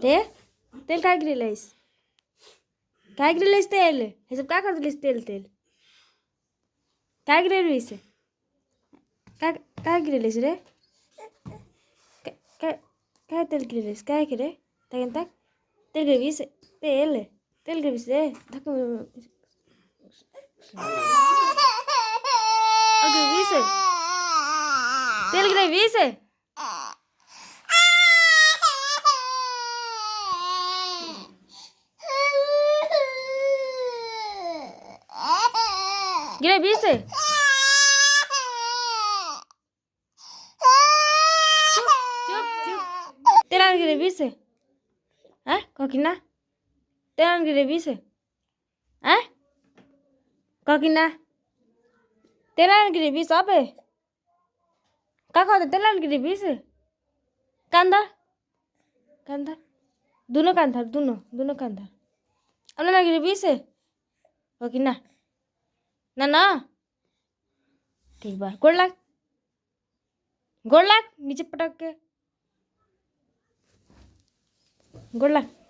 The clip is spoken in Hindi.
तेल तेल काय गिरलेस काय गिरलेस तेल हे सब काय करतेस तेल तेल काय गिरलेस काय काय गिरलेस रे काय काय तेल गिरलेस काय गिरे ताकन ताक तेल गिरवीस तेल गिरवीस रे ताक गिरवीस तेल गिरवीस गिरवीस Telan gire bise. Kokina? Telan gire bise. Kokina? Telan gire bise ape. Kakak ada telan gire bise. Kandar? Kandar? Duno kandar, duno kandar. Amna gire bise. Kokina? Na. ठीक बा गोड़ लाग नीचे पटक के गोड़ लाग